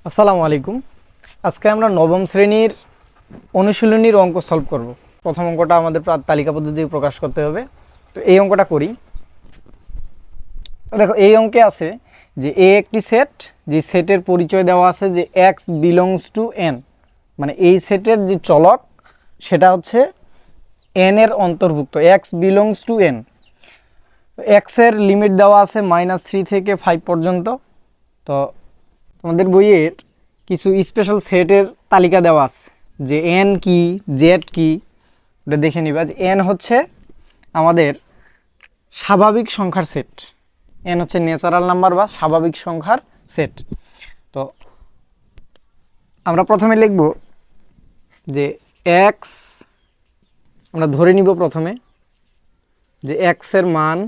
আসসালামু আলাইকুম। আজকে আমরা নবম শ্রেণীর অনুশীলনীর অঙ্ক সলভ করব। প্রথম অঙ্কটা আমাদের তালিকা পদ্ধতি প্রকাশ করতে হবে। তো এই অঙ্কটা করি। দেখো, এই অঙ্কে আছে যে এ একটি সেট, যে সেটের পরিচয় দেওয়া আছে যে এক্স বিলংস টু এন, মানে এই সেটের যে চলক সেটা হচ্ছে এন এর অন্তর্ভুক্ত, এক্স বিলংস টু এন। এক্সের লিমিট দেওয়া আছে -3 থেকে 5 পর্যন্ত। তো তোমাদের বইয়ের কিছু স্পেশাল সেটের তালিকা দেওয়া আছে, যে এন কি, জেড কি, ওটা দেখে নিবা। যে এন হচ্ছে আমাদের স্বাভাবিক সংখ্যার সেট, এন হচ্ছে ন্যাচারাল নাম্বার বা স্বাভাবিক সংখ্যার সেট। তো আমরা প্রথমে লিখব যে এক্স, আমরা ধরে নিব প্রথমে যে এক্স এর মান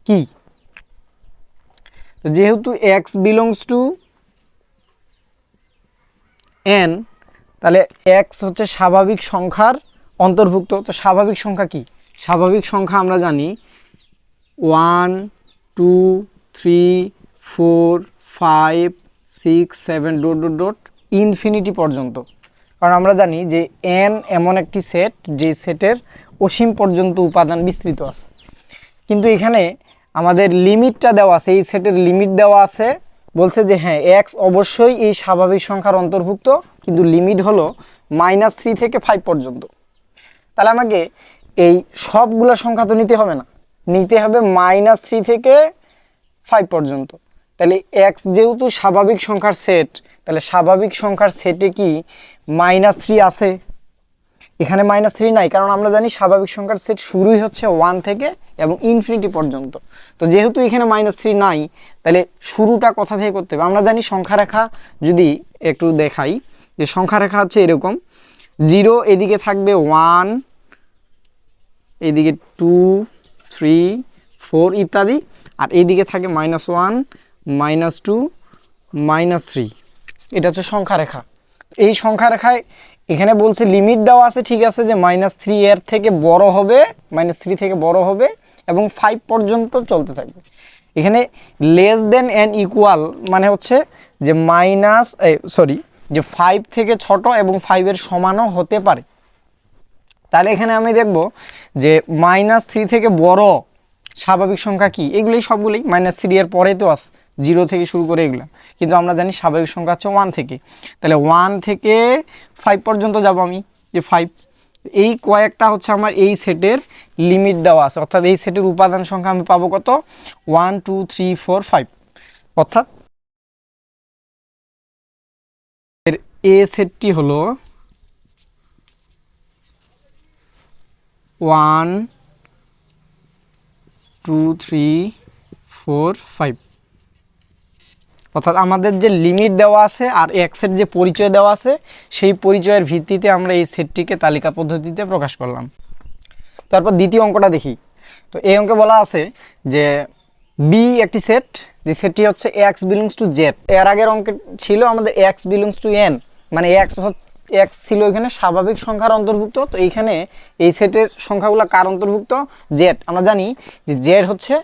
কি। তো যেহেতু এক্স বিলংস টু এন, তাহলে এক্স হচ্ছে স্বাভাবিক সংখ্যার অন্তর্ভুক্ত। তো স্বাভাবিক সংখ্যা কি? স্বাভাবিক সংখ্যা আমরা জানি 1 2 3 4 5 6 7 ডট ডট ডট ইনফিনিটি পর্যন্ত। কারণ আমরা জানি যে এন এমন একটি সেট যে সেটের অসীম পর্যন্ত উপাদান বিস্তৃত আছে। কিন্তু এখানে আমাদের লিমিটটা দেওয়া আছে, এই সেটের লিমিট দেওয়া আছে, বলছে যে হ্যাঁ এক্স অবশ্যই এই স্বাভাবিক সংখ্যার অন্তর্ভুক্ত, কিন্তু লিমিট হলো -3 থেকে 5 পর্যন্ত। তাহলে আমাকে এই সবগুলো সংখ্যা তো নিতে হবে না, নিতে হবে -3 থেকে 5 পর্যন্ত। তাহলে এক্স যেহেতু স্বাভাবিক সংখ্যার সেট, তাহলে স্বাভাবিক সংখ্যার সেটে কি -3 আছে? এখানে -3 নাই, কারণ আমরা জানি স্বাভাবিক সংখ্যার সেট শুরুই হচ্ছে 1 থেকে এবং ইনফিনিটি পর্যন্ত। তো যেহেতু এখানে -3 নাই, তাহলে শুরুটা কোথা থেকে করতে হবে? আমরা জানি সংখ্যা রেখা, যদি একটু দেখাই, যে সংখ্যা রেখা হচ্ছে এরকম, 0 এদিকে থাকবে 1, এদিকে 2 3 4 ইত্যাদি, আর এইদিকে থাকে -1 -2 -3। এটা হচ্ছে সংখ্যা রেখা। এই সংখ্যা রেখায় এখানে বলছে লিমিট দেওয়া আছে, ঠিক আছে, যে -3 এর থেকে বড় হবে, -3 থেকে বড় হবে এবং 5 পর্যন্ত চলতে থাকবে। এখানে লেস দেন এন্ড ইকুয়াল মানে হচ্ছে যে যে 5 থেকে ছোট এবং 5 এর সমানও হতে পারে। তাহলে এখানে আমি দেখব যে -3 থেকে বড় স্বাভাবিক সংখ্যা কি, এগুলোই সবগুলোই -3 এর পরে তো আছে, 0 থেকে শুরু করে এগুলো, কিন্তু আমরা জানি স্বাভাবিক সংখ্যা হচ্ছে 1 থেকে। তাহলে 1 থেকে 5 পর্যন্ত যাব আমি, যে 5, এই কয়েকটা হচ্ছে আমার এই সেটের লিমিট দেওয়া আছে, অর্থাৎ এই সেটের উপাদান সংখ্যা আমি পাবো কত? 1 2 3 4 5। অর্থাৎ এর এ সেটটি হলো 1 2 3 4 5। অর্থাৎ আমাদের যে লিমিট দেওয়া আছে আর এক্সের যে পরিচয় দেওয়া আছে, সেই পরিচয়ের ভিত্তিতে আমরা এই সেটটিকে তালিকা পদ্ধতিতে প্রকাশ করলাম। তারপর দ্বিতীয় অঙ্কটা দেখি। তো এই অঙ্কে বলা আছে যে বি একটি সেট, যে সেটটি হচ্ছে এক্স বিলংস টু জেড। এর আগের অঙ্কে ছিল আমাদের এক্স বিলংস টু এন, মানে এক্স ছিল এখানে স্বাভাবিক সংখ্যার অন্তর্ভুক্ত। তো এইখানে এই সেটের সংখ্যাগুলো কার অন্তর্ভুক্ত? জেড। আমরা জানি যে জেড হচ্ছে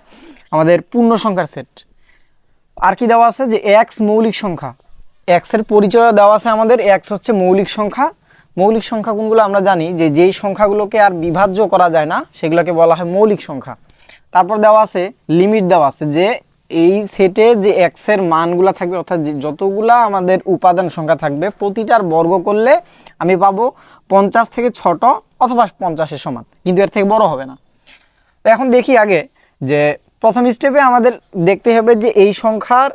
আমাদের পূর্ণ সংখ্যার সেট। আর কি দেওয়া আছে? যে এক্স মৌলিক সংখ্যা, এক্সের পরিচয় দেওয়া আছে আমাদের, এক্স হচ্ছে মৌলিক সংখ্যা। মৌলিক সংখ্যা কোনগুলো? আমরা জানি যে যেই সংখ্যাগুলোকে আর বিভাজ্য করা যায় না সেগুলোকে বলা হয় মৌলিক সংখ্যা। তারপর দেওয়া আছে লিমিট দেওয়া আছে, যে এই সেটে যে এক্সের মানগুলো থাকবে, অর্থাৎ যতগুলা আমাদের উপাদান সংখ্যা থাকবে, প্রতিটার বর্গ করলে আমি পাবো 50 থেকে ছোট অথবা 50-এর সমান, কিন্তু এর থেকে বড় হবে না। তো এখন দেখি আগে যে প্রথম স্টেপে আমাদের দেখতে হবে যে এই সংখ্যার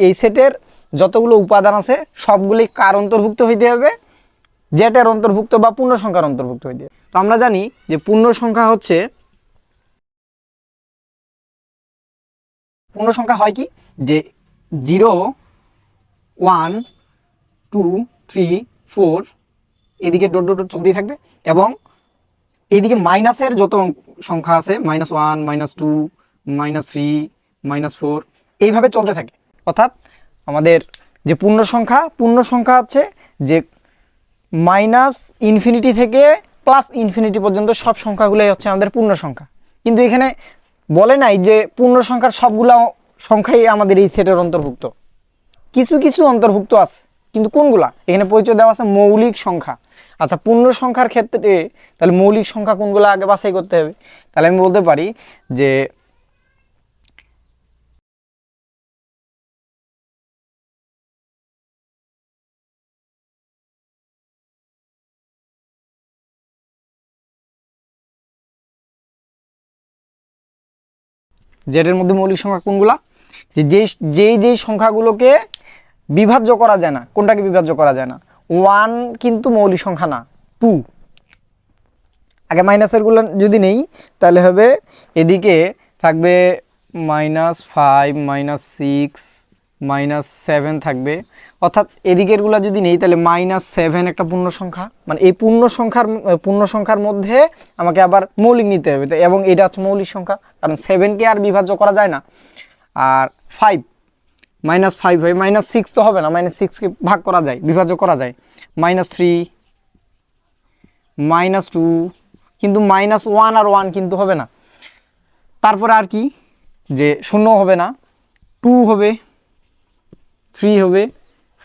এই সেটের যতগুলো উপাদান আছে সবগুলি কার অন্তর্ভুক্ত হইতে হবে? জেটের অন্তর্ভুক্ত বা পূর্ণ সংখ্যার অন্তর্ভুক্ত হইতে হবে। তো আমরা জানি যে পূর্ণ সংখ্যা হয় কি, যে 0 1 2 3 4 এদিকে ডট ডট ডট চলতেই থাকবে, এবং এইদিকে মাইনাসের যত সংখ্যা আছে, -1 -2 -3 -4 এইভাবে চলতে থাকে। অর্থাৎ আমাদের যে পূর্ণ সংখ্যা হচ্ছে যে -ইনফিনিটি থেকে +ইনফিনিটি পর্যন্ত সব সংখ্যাগুলোই হচ্ছে আমাদের পূর্ণ সংখ্যা। কিন্তু এখানে বলে নাই যে পূর্ণ সংখ্যার সবগুলো সংখ্যাই আমাদের এই সেটের অন্তর্ভুক্ত। কিছু কিছু অন্তর্ভুক্ত আছে, কিন্তু কোনগুলা? এখানে পরিচয় দেওয়া আছে মৌলিক সংখ্যা। আচ্ছা, পূর্ণ সংখ্যার ক্ষেত্রে তাহলে মৌলিক সংখ্যা কোনগুলো আগে বাছাই করতে হবে? তাহলে আমি বলতে পারি যে জেডের মধ্যে মৌলিক সংখ্যা কোনগুলা? যে যেই যেই সংখ্যাগুলোকে বিভাজ্য করা যায় না। কোনটাকে বিভাজ্য করা যায় না? 1 কিন্তু মৌলিক সংখ্যা না, 2। আগে মাইনাসের গুলো যদি নেই তাহলে হবে এদিকে থাকবে -5 -6 -7 থাকবে, অর্থাৎ এদিকের গুলো যদি নেই তাহলে -7 একটা পূর্ণ সংখ্যা, মানে এই পূর্ণ সংখ্যার মধ্যে আমাকে আবার মৌলিক নিতে হবে, এবং এটা হচ্ছে মৌলিক সংখ্যা, কারণ 7কে আর বিভাজ্য করা যায় না। আর 5 -5 হয়, -6 তো হবে না, -6কে ভাগ করা যায়, বিভাজ্য করা যায়। -3 -2, কিন্তু -1 আর 1 কিন্তু হবে না। তারপরে আর কি, যে 0 হবে না, 2 হবে, 3 হবে,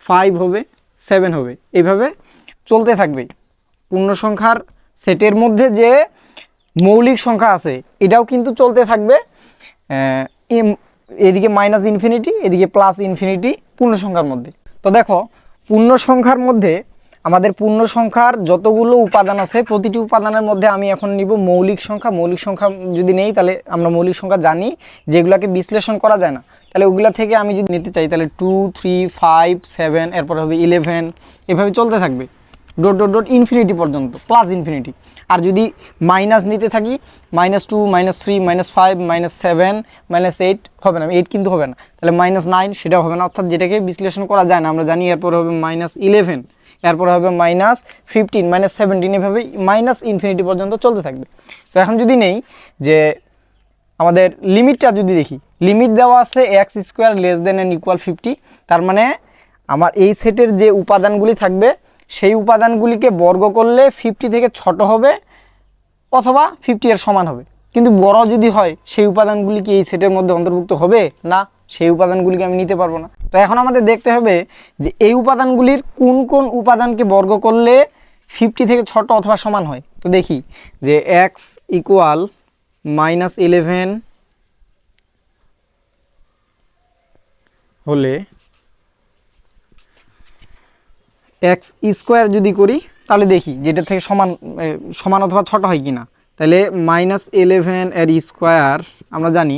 5 হবে, 7 হবে, এইভাবে চলতে থাকবে। পূর্ণ সংখ্যার সেটের মধ্যে যে মৌলিক সংখ্যা আছে এটাও কিন্তু চলতে থাকবে, এদিকে -ইনফিনিটি এদিকে +ইনফিনিটি পূর্ণ সংখ্যার মধ্যে। তো দেখো, পূর্ণ সংখ্যার মধ্যে আমাদের পূর্ণ সংখ্যার যতগুলো উপাদান আছে প্রতিটি উপাদানের মধ্যে আমি এখন নিব মৌলিক সংখ্যা। মৌলিক সংখ্যা যদি নেই তাহলে আমরা মৌলিক সংখ্যা জানি যেগুলোকে বিশ্লেষণ করা যায় না, তাহলে ওগুলা থেকে আমি যদি নিতে চাই তাহলে 2 3 5 7, এরপর হবে 11, এভাবে চলতে থাকবে ডট ডট ডট ইনফিনিটি পর্যন্ত, +ইনফিনিটি। আর যদি মাইনাস নিতে থাকি -2 -3 -5 -7 -8 হবে না, 8 কিন্তু হবে না, তাহলে -9 সেটাও হবে না, অর্থাৎ যেটাকে বিশ্লেষণ করা যায় না আমরা জানি। এরপর হবে -11, এরপর হবে -15 -17, এভাবে ইনফিনিটি পর্যন্ত চলতে থাকবে। তো এখন যদি নেই যে আমাদের লিমিটটা যদি দেখি, লিমিট দেওয়া আছে x² <= 50, তার মানে আমার এই সেটের যে উপাদানগুলি থাকবে সেই উপাদানগুলিকে বর্গ করলে 50 থেকে ছোট হবে অথবা 50 এর সমান হবে, কিন্তু বড় যদি হয় সেই উপাদানগুলি কি এই সেটের মধ্যে অন্তর্ভুক্ত হবে না, সেই উপাদানগুলিকে আমি নিতে পারবো না। তো এখন আমাদের দেখতে হবে যে এই উপাদানগুলির কোন কোন উপাদানকে বর্গ করলে 50 থেকে ছোট অথবা সমান হয়। তো দেখি যে x = -11 হলে x² যদি করি তাহলে দেখি যেটা থেকে সমান অথবা ছোট হয় কিনা। তাহলে -11 এর স্কোয়ার আমরা জানি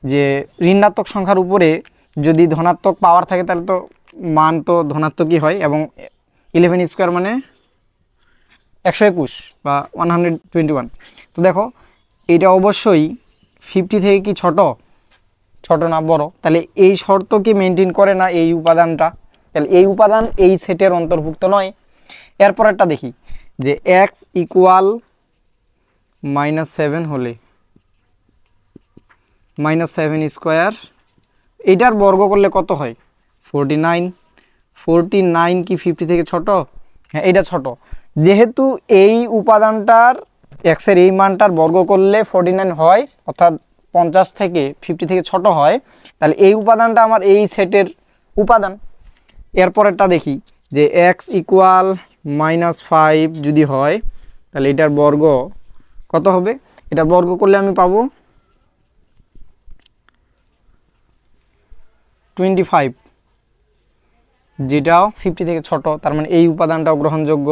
যে ঋণাত্মক সংখ্যার উপরে যদি ধনাত্মক পাওয়ার থাকে তাহলে তো মান তো ধনাত্মকই হয়, এবং 11² মানে 121 বা 121। তো দেখো এটা অবশ্যই 50 থেকে কি ছোট না বড়, তাহলে এই শর্ত কি মেনটেন করে না এই উপাদানটা, তাহলে এই উপাদান এই সেটের অন্তর্ভুক্ত নয়। এরপরেরটা দেখি যে x = -7 হলে -7² এটার বর্গ করলে কত হয়? 49 কি 50 থেকে ছোট? হ্যাঁ, এটা ছোট। যেহেতু এই উপাদানটার x এর এই মানটার বর্গ করলে 49 হয়, অর্থাৎ 50 থেকে 50 থেকে ছোট হয়, তাহলে এই উপাদানটা আমার এই সেটের উপাদান। এরপরেরটা দেখি যে x = -5 যদি হয় তাহলে এটার বর্গ কত হবে? এটা বর্গ করলে আমি পাবো 25, যেটাও 50 থেকে ছোট, তার মানে এই উপাদানটাও গ্রহণযোগ্য।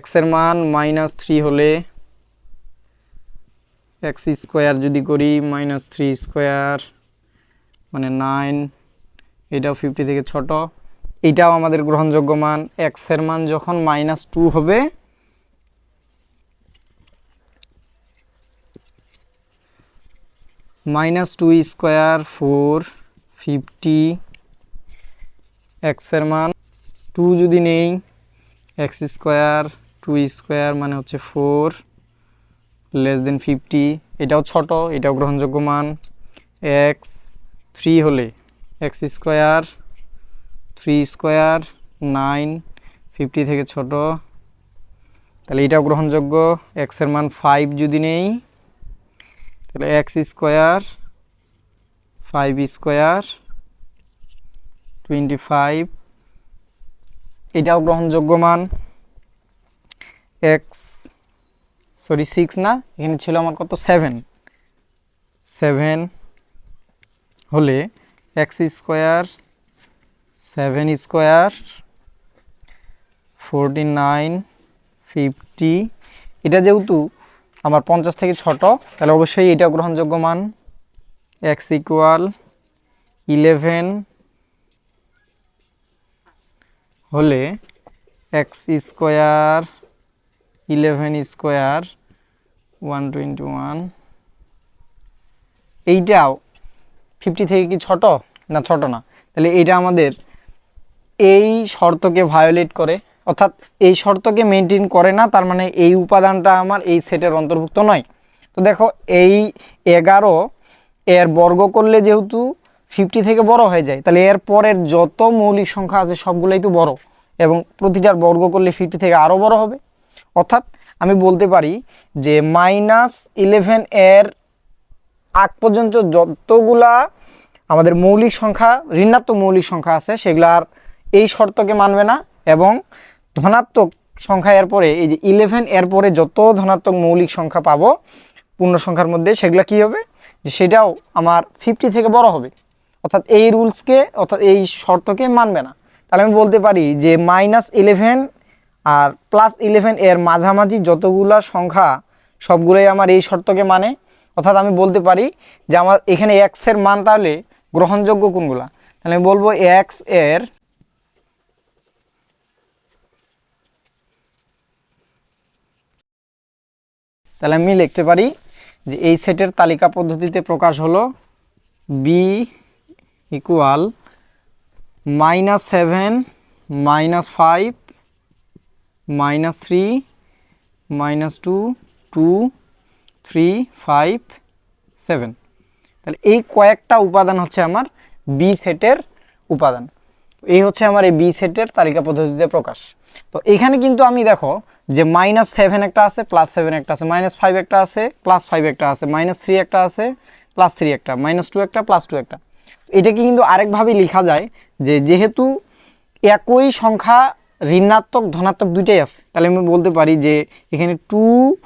x এর মান -3 হলে x² যদি করি -3² মানে 9, এটাও 50 থেকে ছোট, এটাও আমাদের গ্রহণযোগ্য মান। x এর মান যখন -2 হবে -2² 4 50, x এর মান 2 যদি নেই x² 2² মানে হচ্ছে 4 <50, এটাও ছোট, এটাও গ্রহণযোগ্য মান। x 3 হলে x² 3² 9 50 থেকে ছোট, তাহলে এটাও গ্রহণযোগ্য। x এর মান 5 যদি নেই তাহলে x² 5² 25, এটাও গ্রহণযোগ্য মান। এক্স 6 না, এখানে ছিল আমার কত 7 হলে এক্স স্কোয়ার 7 স্কোয়ার 49, 50, এটা যেহেতু আমার 50 থেকে ছোট তাহলে অবশ্যই এটা গ্রহণযোগ্য মান। এক্স ইকুয়াল 11 হলে এক্স স্কোয়ার 11 স্কোয়ার 121, এইটাও 50 থেকে কি ছোট না? ছোট না। তাহলে এটা আমাদের এই শর্তকে ভায়োলেট করে, অর্থাৎ এই শর্তকে মেনটেন করে না, তার মানে এই উপাদানটা আমার এই সেটের অন্তর্ভুক্ত নয়। তো দেখো এই 11 এর বর্গ করলে যেহেতু 50 থেকে বড় হয়ে যায়, তাহলে এর পরের যত মৌলিক সংখ্যা আছে সবগুলোই তো বড়, এবং প্রতিটার বর্গ করলে 50 থেকে আরও বড় হবে। অর্থাৎ আমি বলতে পারি যে -11 এর আগ পর্যন্ত যতগুলা আমাদের মৌলিক সংখ্যা, ঋণাত্মক মৌলিক সংখ্যা আছে, সেগুলো আর এই শর্তকে মানবে না, এবং ধনাত্মক সংখ্যা এর পরে এই যে 11 এর পরে যত ধনাত্মক মৌলিক সংখ্যা পাবো পূর্ণ সংখ্যার মধ্যে, সেগুলো কি হবে যে সেটাও আমার 50 থেকে বড় হবে। অর্থাৎ এই রুলসকে, অর্থাৎ এই শর্তকে মানবে না। তাহলে আমি বলতে পারি যে -11 আর +11 এর মাঝামাঝি যতগুলা সংখ্যা সবগুলোই আমার এই শর্তকে মানে। অর্থাৎ আমি বলতে পারি যে আমার এখানে এক্স এর মান তাহলে গ্রহণযোগ্য কোনগুলা, তাহলে আমি বলবো এক্স এর তাহলে আমি লিখতে পারি যে এই সেটের তালিকা পদ্ধতিতে প্রকাশ হলো বি ইকুয়াল -7 -5 -3 -2 2 3 5 7। তাহলে এই কয়েকটা উপাদান হচ্ছে আমার বি সেটের উপাদান। এই হচ্ছে আমার এই বি সেটের তালিকা পদ্ধতিতে প্রকাশ। তো এখানে কিন্তু আমি দেখো যে -7 একটা আছে, +7 একটা আছে, -5 একটা আছে, +5 একটা আছে, -3 একটা আছে, +3 একটা, -2 একটা, +2 একটা। এটাকে কিন্তু আরেকভাবে লেখা যায় যে যেহেতু একই সংখ্যা ঋণাত্মক ধনাত্মক দুইটাই আছে, তাহলে আমি বলতে পারি যে এখানে 2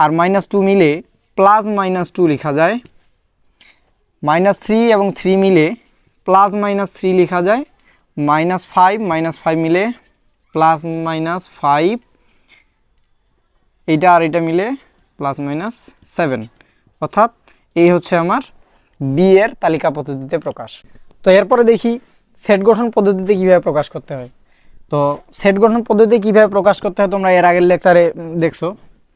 আর -2 মিলে +-2 লেখা যায়, -3 এবং 3 মিলে +-3 লেখা যায়, -5 -5 মিলে +-5, এইটা আর এটা মিলে +-7। অর্থাৎ এই হচ্ছে আমার বি এর তালিকা পদ্ধতিতে প্রকাশ। তো এরপরে দেখি সেট গঠন পদ্ধতিতে কিভাবে প্রকাশ করতে হয়। তো সেট গঠন পদ্ধতি কিভাবে প্রকাশ করতে হয় তোমরা এর আগের লেকচারে দেখছো,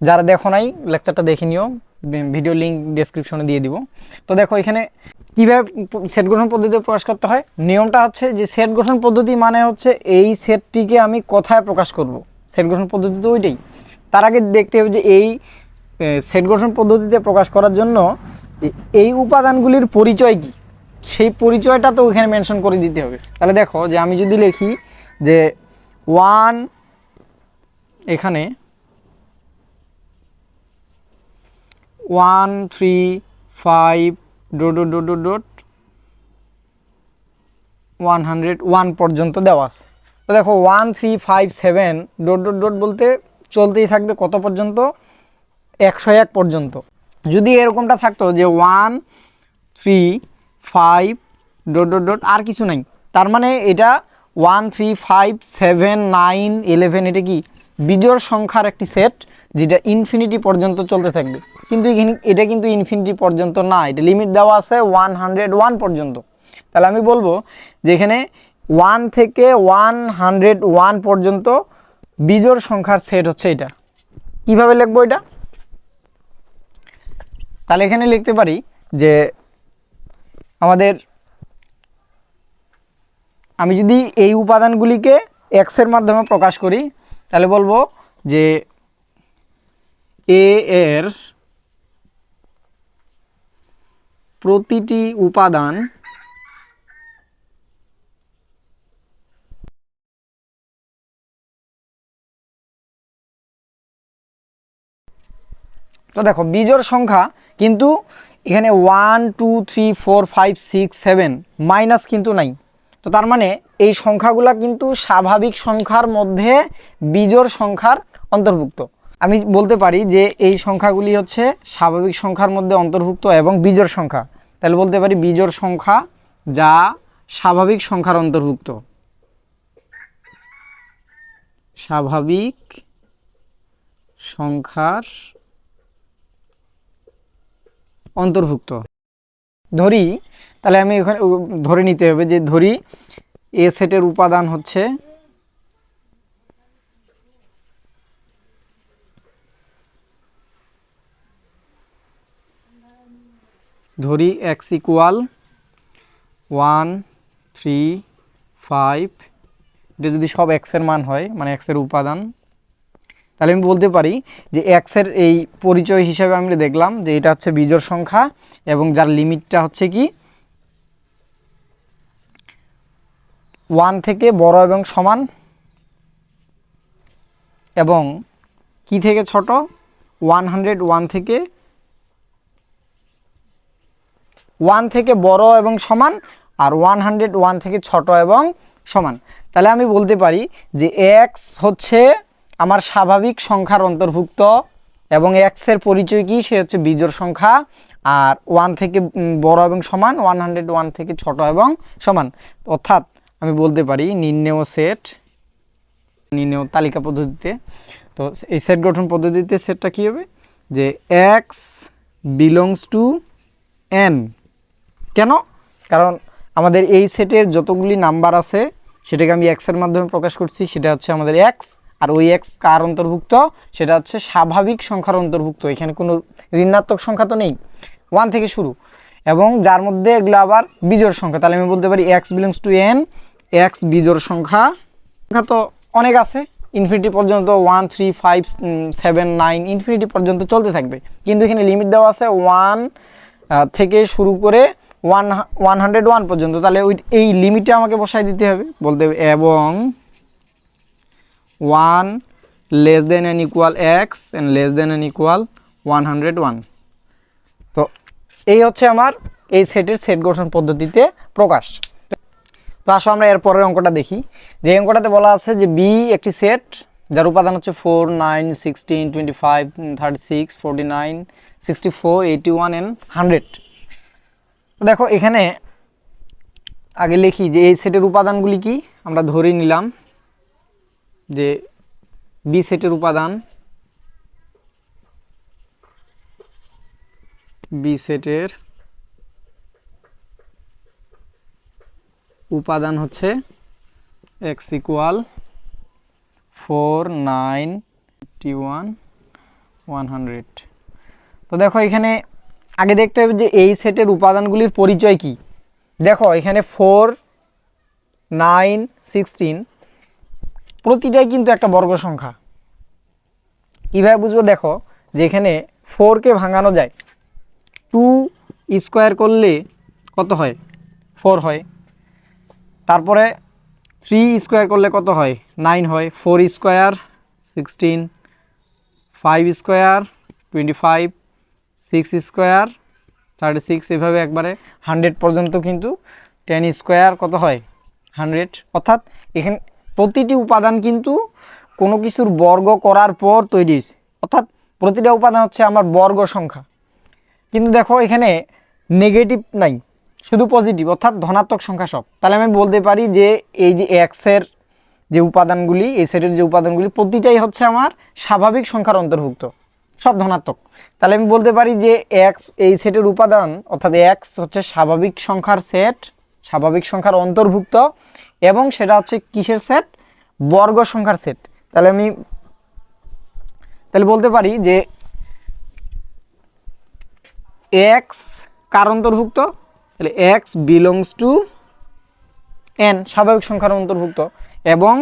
যারা দেখো নাই লেকচারটা দেখে নিও, ভিডিও লিঙ্ক ডেসক্রিপশনে দিয়ে দিব। তো দেখো এখানে কিভাবে সেট গঠন পদ্ধতিতে প্রকাশ করতে হয়। নিয়মটা হচ্ছে যে সেট গঠন পদ্ধতি মানে হচ্ছে এই সেটটিকে আমি কোথায় প্রকাশ করব, সেট গঠন পদ্ধতি তো ওইটাই। তার আগে দেখতে হবে যে এই সেট গঠন পদ্ধতিতে প্রকাশ করার জন্য যে এই উপাদানগুলির পরিচয় কি, সেই পরিচয়টা তো ওখানে মেনশন করে দিতে হবে। তাহলে দেখো যে আমি যদি লিখি যে 1, এখানে 1 3 5 ... 101 পর্যন্ত দেওয়া আছে। তো দেখো 1 3 5 7 ... বলতে চলতেই থাকবে কত পর্যন্ত, 101 পর্যন্ত। যদি এরকমটা থাকতো যে 1 3 5 ... আর কিছু নাই, তার মানে এটা 1 3 5 7 9 11 এটা কি বিজোড় সংখ্যার একটি সেট যেটা ইনফিনিটি পর্যন্ত চলতে থাকবে। কিন্তু এটা কিন্তু ইনফিনিটি পর্যন্ত না, এটা লিমিট দেওয়া আছে 101 পর্যন্ত। তাহলে আমি বলবো যে এখানে 1 থেকে 101 পর্যন্ত বিজোড় সংখ্যার সেট হচ্ছে এটা। কিভাবে লিখবো এটা? তাহলে এখানে লিখতে পারি যে আমাদের, আমি যদি এই উপাদানগুলিকে x এর মাধ্যমে প্রকাশ করি তাহলে বলবো যে a এর প্রতিটি উপাদান তো দেখো বিজোড় সংখ্যা, কিন্তু এখানে 1 2 3 4 5 6 7 মাইনাস কিন্তু নাই। তো তার মানে এই সংখ্যাগুলা কিন্তু স্বাভাবিক সংখ্যার মধ্যে বিজোড় সংখ্যার অন্তর্ভুক্ত। আমি বলতে পারি যে এই সংখ্যাগুলি হচ্ছে স্বাভাবিক সংখ্যার মধ্যে অন্তর্ভুক্ত এবং বিজোড় সংখ্যা। তাহলে বলতে পারি বিজোড় সংখ্যা যা স্বাভাবিক সংখ্যার অন্তর্ভুক্ত, স্বাভাবিক সংখ্যার অন্তর্ভুক্ত। ধরি, তাহলে আমি এখানে ধরে নিতে হবে যে ধরি এ সেটের উপাদান হচ্ছে ধরি x ইকুয়াল 1 3 5, এটা যদি সব x এর মান হয় মানে x এর উপাদান, তাহলে আমি বলতে পারি যে x এর এই পরিচয় হিসাবে আমরা দেখলাম যে এটা হচ্ছে বিজোড় সংখ্যা এবং যার লিমিটটা হচ্ছে কি 1 থেকে বড় এবং সমান, এবং কি থেকে ছোট 101 থেকে 1 থেকে বড় এবং সমান আর 101 থেকে ছোট এবং সমান। তাহলে আমি বলতে পারি যে x হচ্ছে আমার স্বাভাবিক সংখ্যার অন্তর্ভুক্ত এবং x এর পরিচয় কি, সে হচ্ছে বিজোড় সংখ্যা, আর 1 থেকে বড় এবং সমান 101 থেকে ছোট এবং সমান। অর্থাৎ আমি বলতে পারি নির্ণেয় সেট, নির্ণেয় তালিকা পদ্ধতিতে, তো এই সেট গঠন পদ্ধতিতে সেটটা কী হবে যে x বিলংস টু n। কেন? কারণ আমাদের এই সেটের যতগুলি নাম্বার আছে সেটাকে আমি x এর মাধ্যমে প্রকাশ করছি, সেটা হচ্ছে আমাদের x, আর ওই x কার অন্তর্ভুক্ত, সেটা হচ্ছে স্বাভাবিক সংখ্যার অন্তর্ভুক্ত। এখানে কোনো ঋণাত্মক সংখ্যা তো নেই, 1 থেকে শুরু, এবং যার মধ্যে এগুলো আবার বিজোড় সংখ্যা। তাহলে আমি বলতে পারি x belongs to n, x বিজোড় সংখ্যা। সংখ্যা তো অনেক আছে, ইনফিনিটি পর্যন্ত 1 3 5 7 9 ইনফিনিটি পর্যন্ত চলতে থাকবে, কিন্তু এখানে লিমিট দেওয়া আছে 1 থেকে শুরু করে 101 পর্যন্ত। তাহলে ওই এই লিমিটে আমাকে বসাই দিতে হবে, বলতে হবে এবং 1 less than n equal x and less than n equal 101। তো এই হচ্ছে আমার এই সেটের সেট গঠন পদ্ধতিতে প্রকাশ। তো আসো আমরা এর পরের অঙ্কটা দেখি। যে অঙ্কটাতে বলা আছে যে বি একটি সেট যার উপাদান হচ্ছে 4 9 16 25 36 49 64 81 and 100। দেখো এখানে আগে লিখি যে এই সেটের উপাদানগুলি কি। আমরা ধরে নিলাম যে বি সেটের উপাদান, বি সেটের উপাদান হচ্ছে x ইকুয়াল 4 9 51 100। তো দেখো এখানে আগে দেখতে হবে যে এই সেটের উপাদানগুলির পরিচয় কি। দেখো এখানে 4 9 16 প্রতিটাই কিন্তু একটা বর্গ সংখ্যা। কীভাবে বুঝবো? দেখো যে এখানে 4কে ভাঙানো যায়, 2 স্কোয়ার করলে কত হয়? 4 হয়। তারপরে 3 স্কোয়ার করলে কত হয়? 9 হয়। 4 স্কোয়ার 16, 5 স্কোয়ার 25, 6 স্কোয়ার 36, এভাবে একবারে 100 পর্যন্ত কিন্তু 10 স্কোয়ার কত হয়? 100। অর্থাৎ এখানে প্রতিটি উপাদান কিন্তু কোনো কিছুর বর্গ করার পর তৈরি হয়েছে, অর্থাৎ প্রতিটা উপাদান হচ্ছে আমার বর্গ সংখ্যা। কিন্তু দেখো এখানে নেগেটিভ নাই, শুধু পজিটিভ, অর্থাৎ ধনাত্মক সংখ্যা সব। তাহলে আমি বলতে পারি যে এই যে এক্সের যে উপাদানগুলি, এই সেটের যে উপাদানগুলি প্রতিটাই হচ্ছে আমার স্বাভাবিক সংখ্যার অন্তর্ভুক্ত, সব ধনাত্মক। তাহলে আমি বলতে পারি যে এক্স এই সেটের উপাদান, অর্থাৎ এক্স হচ্ছে স্বাভাবিক সংখ্যার সেট, স্বাভাবিক সংখ্যার অন্তর্ভুক্ত, এবং সেটা হচ্ছে কিসের সেট? বর্গ সংখ্যার সেট। তাহলে আমি বলতে পারি যে এক্স কার অন্তর্ভুক্ত? তাহলে এক্স বিলংস টু এন, স্বাভাবিক সংখ্যার অন্তর্ভুক্ত, এবং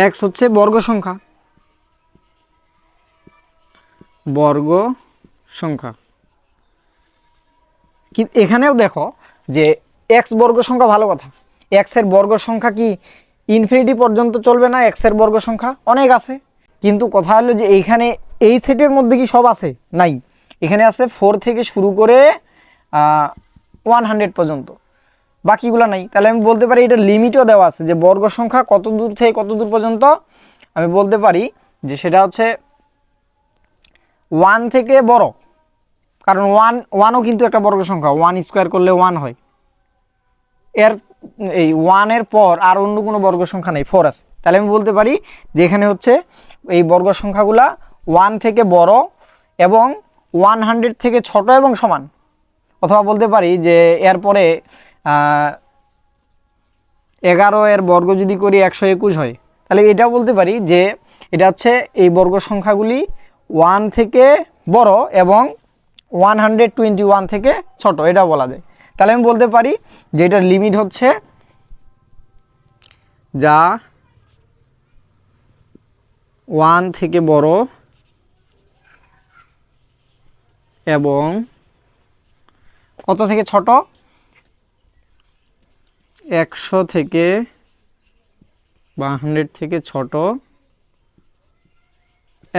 এক্স হচ্ছে বর্গ সংখ্যা, বর্গ সংখ্যা। কিন্তু এখানেও দেখো যে এক্স বর্গ সংখ্যা, ভালো কথা, এক্স এর বর্গ সংখ্যা কি ইনফিনিটি পর্যন্ত চলবে না? এক্স এর বর্গ সংখ্যা অনেক আছে, কিন্তু কথা হলো যে এইখানে এই সেটের মধ্যে কি সব আছে? নাই। এখানে আছে 4 থেকে শুরু করে 100 পর্যন্ত। বাকিগুলো নাই। তাহলে আমি বলতে পারি এটা লিমিটও দেওয়া আছে যে বর্গ সংখ্যা কত দূর থেকে কত দূর পর্যন্ত। আমি বলতে পারি যে সেটা হচ্ছে 1 থেকে বড়, কারণ ওয়ানও কিন্তু একটা বর্গ সংখ্যা, 1 স্কোয়ার করলে 1 হয়। এর এই 1 এর পর আর অন্য কোনো বর্গ সংখ্যা নেই, 4 আছে। তাহলে আমি বলতে পারি যে এখানে হচ্ছে এই বর্গ সংখ্যাগুলা 1 থেকে বড় এবং 100 থেকে ছোট এবং সমান। অথবা বলতে পারি যে এরপরে 11 এর বর্গ যদি করি 121 হয়, তাহলে এটাও বলতে পারি যে এটা হচ্ছে এই বর্গ সংখ্যাগুলি 1 থেকে বড় এবং 121 থেকে ছোট, এটা বলা যায়। তাহলে আমি বলতে পারি যে এটার লিমিট হচ্ছে যা 1 থেকে বড় এবং কত থেকে ছোট, 100 থেকে বা 100 থেকে ছোট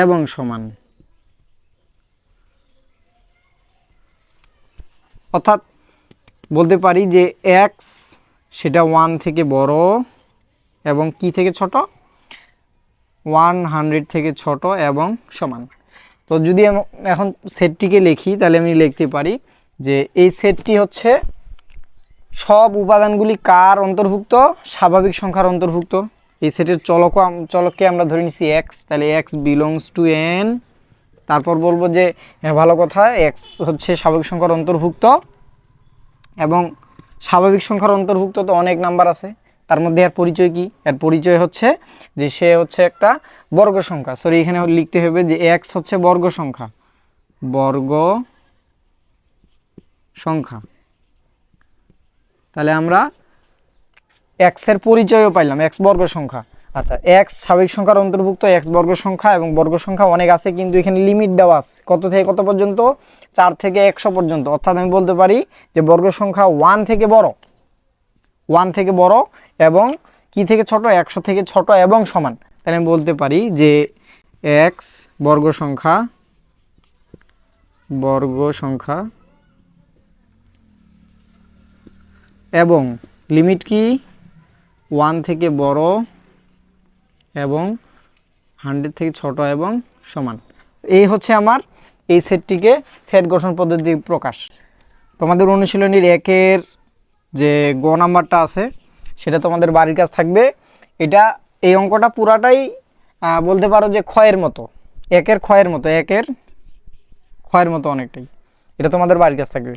এবং সমান। অর্থাৎ বলতে পারি যে এক্স সেটা 1 থেকে বড় এবং কি থেকে ছোট, 100 থেকে ছোট এবং সমান। তো যদি এখন সেটটিকে লিখি তাহলে আমি লিখতে পারি যে এই সেটটি হচ্ছে সব উপাদানগুলি কার অন্তর্ভুক্ত, স্বাভাবিক সংখ্যার অন্তর্ভুক্ত। এই সেটের চলককে আমরা ধরে নিচ্ছি এক্স, তাহলে এক্স বিলংস টু এন। তারপর বলবো যে ভালো কথা, এক্স হচ্ছে স্বাভাবিক সংখ্যার অন্তর্ভুক্ত এবং স্বাভাবিক সংখ্যার অন্তর্ভুক্ত তো অনেক নাম্বার আছে, তার মধ্যে এর পরিচয় কি? এর পরিচয় হচ্ছে যে সে হচ্ছে একটা বর্গ সংখ্যা। সরি, এখানে লিখতে হবে যে এক্স হচ্ছে বর্গ সংখ্যা, বর্গ সংখ্যা। তাহলে আমরা এক্স এর পরিচয়ও পাইলাম, এক্স বর্গ সংখ্যা। আচ্ছা, এক্স স্বাভাবিক সংখ্যার অন্তর্ভুক্ত, এক্স বর্গ সংখ্যা, এবং বর্গ সংখ্যা অনেক আছে কিন্তু এখানে লিমিট দেওয়া আছে কত থেকে কত পর্যন্ত, 4 থেকে 100 পর্যন্ত। অর্থাৎ আমি বলতে পারি যে বর্গ সংখ্যা 1 থেকে বড়, 1 থেকে বড় এবং কি থেকে ছোট, 100 থেকে ছোট এবং সমান। তাহলে আমি বলতে পারি যে এক্স বর্গ সংখ্যা এবং লিমিট কি, 1 থেকে বড় এবং 100 থেকে ছোট এবং সমান। এই হচ্ছে আমার এই সেটটিকে সেট গঠন পদ্ধতি প্রকাশ। তোমাদের অনুশীলনীর 1-এর যে গ নাম্বারটা আছে সেটা তোমাদের বাড়ির কাজ থাকবে। এটা এই অঙ্কটা পুরাটাই বলতে পারো যে ক্ষয়ের মতো, 1-এর ক্ষয়ের মতো, 1-এর ক্ষয়ের মতো অনেকটাই। এটা তোমাদের বাড়ির কাজ থাকবে।